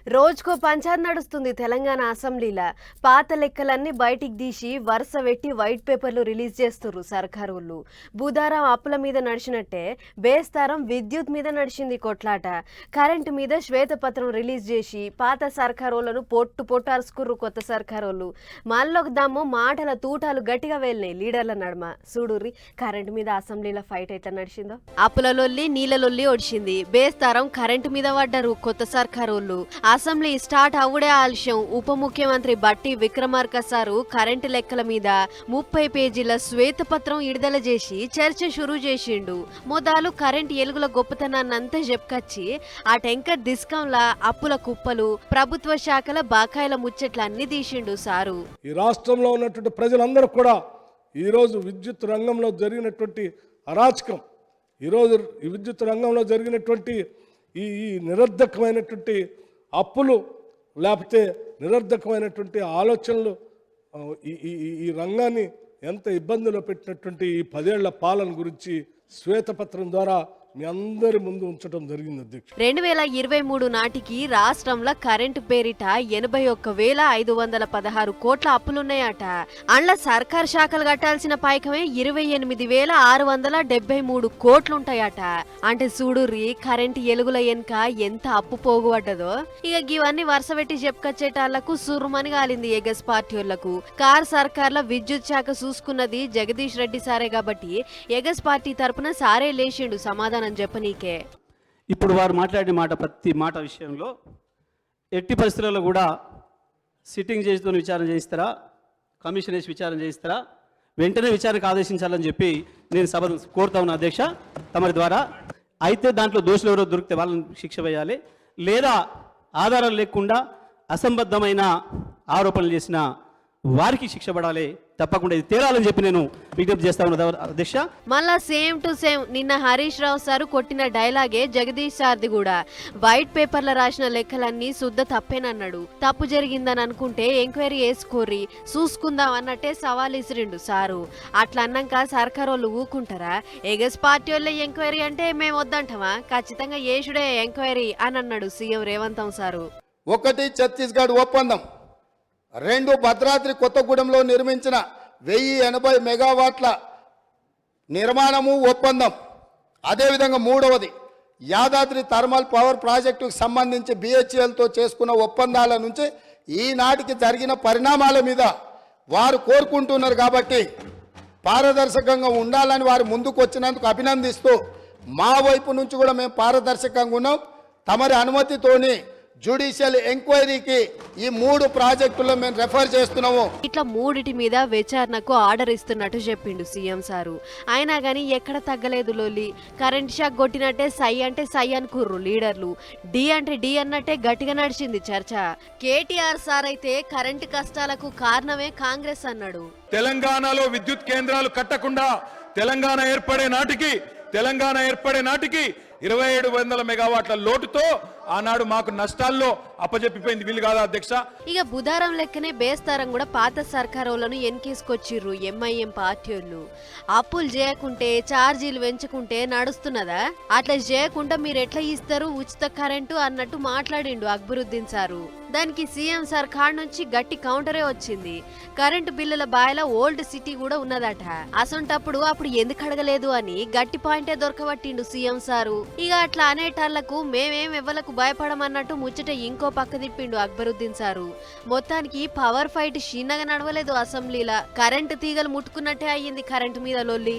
రోజుకో పంచాయత్ నడుస్తుంది తెలంగాణ అసెంబ్లీలో. పాత లెక్కలన్నీ బయటికి తీసి వరుస పెట్టి వైట్ పేపర్లు రిలీజ్ చేస్తుర్రు సర్కారోళ్ళు. బుధారం అప్పుల మీద నడిచినట్టే బేస్తారం విద్యుత్ మీద నడిచింది కొట్లాట. కరెంటు మీద శ్వేతపత్రం రిలీజ్ చేసి పాత సర్కారోళ్లను పొట్టు అరుచుకుర్రు కొత్త సర్కారోళ్ళు. మళ్ళొక దమ్ము మాటల తూటాలు గట్టిగా వెళ్ళినాయి లీడర్ల నడుమ. చూడుర్రి కరెంటు మీద అసెంబ్లీలో ఫైట్ ఎట్లా నడిచిందో. అప్పుల లొల్లి నీళ్ళ లొల్లి ఒడిచింది. బేస్తారం కరెంటు మీద పడ్డారు కొత్త సర్కారోళ్ళు. అసెంబ్లీ స్టార్ట్ అవుడే ఆలస్యం. ఉప ముఖ్యమంత్రి బట్టి విక్రమార్క సారు కరెంటు లెక్కల మీద 30 పేజీల శ్వేతపత్రం విడుదల చేసి చర్చ షురూ చేసిండు. మొదలు కరెంటు ఎలుగుల గొప్పతనాన్నంతా చెప్పుకొచ్చి ఆ టెంకర్ డిస్కంలా అప్పుల కుప్పలు, ప్రభుత్వ శాఖల బాకాయిల ముచ్చట్లన్నీ తీసిండు సారు. ఈ రాష్ట్రంలో ఉన్నటువంటి ప్రజలందరూ కూడా ఈరోజు విద్యుత్ రంగంలో జరిగినటువంటి అరాచకం, ఈరోజు ఈ విద్యుత్ రంగంలో జరిగినటువంటి ఈ నిరర్ధకమైనటువంటి అప్పులు, లేకపోతే నిరర్ధకమైనటువంటి ఆలోచనలు ఈ రంగాన్ని ఎంత ఇబ్బందులో పెట్టినటువంటి ఈ 10 ఏళ్ల పాలన గురించి శ్వేతపత్రం ద్వారా మీ అందరి ముందు ఉంచడం జరిగింది అధ్యక్ష. 2023 నాటికి రాష్ట్రంలో కరెంటు పేరిట 81,516 కోట్ల అప్పులున్నాయట. అండ్ల సర్కార్ శాఖలు కట్టాల్సిన పైకమే 28,673 కోట్లుంటాయట. అంటే చూడుర్రి కరెంటు ఎలుగుల వెనుక ఎంత అప్పు పోగుపడ్డదో. ఇక ఇవన్నీ వరుస పెట్టి చెప్పుకొచ్చేటాళ్లకు సుర్మని గాలింది ఎగస్ పార్టీలకు. కార్ సర్కార్ల విద్యుత్ శాఖ చూసుకున్నది జగదీష్ రెడ్డి సారే కాబట్టి ఎగస్ పార్టీ తరపున సారే లేచిండు సమాధానం చెప్పనీకే. ఇప్పుడు వారు మాట్లాడిన మాట, ప్రతి మాట విషయంలో ఎట్టి పరిస్థితుల్లో కూడా సిట్టింగ్ జడ్జితో విచారణ చేయిస్తారా, కమిషన్ వేసి విచారణ చేయిస్తారా, వెంటనే విచారణకు ఆదేశించాలని చెప్పి నేను సభను కోరుతా ఉన్నా అధ్యక్ష తమరి ద్వారా. అయితే దాంట్లో దోషులు ఎవరో దొరికితే వాళ్ళని శిక్ష వేయాలి, లేదా ఆధారాలు లేకుండా అసంబద్ధమైన ఆరోపణలు చేసిన వారికి శిక్ష పడాలి. తప్పకుండా ఇది తేరాలని చెప్పి నేను విజ్ఞప్తి చేస్తా ఉన్నా అధ్యక్ష. మళ్ళా సేమ్ టు సేమ్ నిన్న హరీష్ రావు సారు కొట్టిన డైలాగే జగదీష్ సార్ది కూడా. వైట్ పేపర్ల రాసిన లెక్కలన్నీ శుద్ధ తప్పేనన్నాడు. తప్పు జరిగిందని అనుకుంటే ఎంక్వైరీ వేసుకోర్రి చూసుకుందాం అన్నట్టే సవాల్ ఇసిరిండు సారు. అట్లా అన్నాక సర్కారోళ్ళు ఊకుంటారా? ఎగస్ పార్టీ వాళ్ళ ఎంక్వైరీ అంటే మేము వద్దంటామా? ఖచ్చితంగా యేసుడే ఎంక్వైరీ అని అన్నాడు సీఎం రేవంత్ సారు. 1 ఛత్తీస్గఢ్ ఒప్పందం, 2 భద్రాద్రి కొత్తగూడెంలో నిర్మించిన 1080 మెగావాట్ల నిర్మాణము ఒప్పందం. అదేవిధంగా 3వది యాదాద్రి థర్మల్ పవర్ ప్రాజెక్టుకు సంబంధించి BHELతో చేసుకున్న ఒప్పందాల నుంచి ఈనాటికి జరిగిన పరిణామాల మీద వారు కోరుకుంటున్నారు. కాబట్టి పారదర్శకంగా ఉండాలని వారు ముందుకు వచ్చినందుకు అభినందిస్తూ మా వైపు నుంచి కూడా మేము పారదర్శకంగా ఉన్నాం. తమరి అనుమతితోని జ్యుడిషియల్ ఎంక్వైరీకి ఈ 3 ప్రాజెక్టుల్లో మేము రెఫర్ చేస్తున్నాము. ఇట్లా 3 మీద విచారణకు ఆర్డర్ ఇస్తున్నట్టు చెప్పిండు సీఎం సారు. అయినా గానీ ఎక్కడ తగ్గలేదు లోలి. కరెంట్ షాక్ కొట్టినట్టే సై అంటే సై అనుకుర్రు లీడర్లు. డి అంటే డి అన్నట్టే గట్టిగా నడిచింది చర్చ. కేటీఆర్ సార్ అయితే కరెంటు కష్టాలకు కారణమే కాంగ్రెస్ అన్నాడు. తెలంగాణలో విద్యుత్ కేంద్రాలు కట్టకుండా తెలంగాణ ఏర్పడే నాటికి 2700 మెగావాట్ల లోటుతో ఆనాడు మాకు నష్టాల్లో అప్పజెప్పిపోయింది. వీలు కాదా అధ్యక్ష? ఇక బుధారం లెక్కనే బేస్తారం కూడా పాత సర్కారోళ్లను ఎన్కేసుకొచ్చిర్రు ఎంఐఎం పార్టీలు. అప్పులు చేయకుంటే ఛార్జీలు పెంచుకుంటే నడుస్తున్నదా? అట్లా చేయకుండా మీరు ఎట్లా ఇస్తారు ఉచిత కరెంటు అన్నట్టు మాట్లాడిండు అక్బరుద్దీన్ సారు. దానికి సీఎం సార్ కాడ నుంచి గట్టి కౌంటరే వచ్చింది. కరెంటు బిల్లుల బాయల ఓల్డ్ సిటీ కూడా ఉన్నదట. అసొంటప్పుడు అప్పుడు ఎందుకు అడగలేదు అని గట్టి పాయింటే దొరకబట్టిండు సీఎం సారు. ఇక అట్లా అనేటాళ్లకు మేమేం ఎవ్వలకు భయపడమన్నట్టు ముచ్చట ఇంకో పక్క తిప్పిండు అక్బరుద్దీన్ సారు. మొత్తానికి పవర్ ఫైట్ చిన్నగా నడవలేదు అసెంబ్లీలా. కరెంటు తీగలు ముట్టుకున్నట్టే అయ్యింది కరెంటు మీద లొల్లి.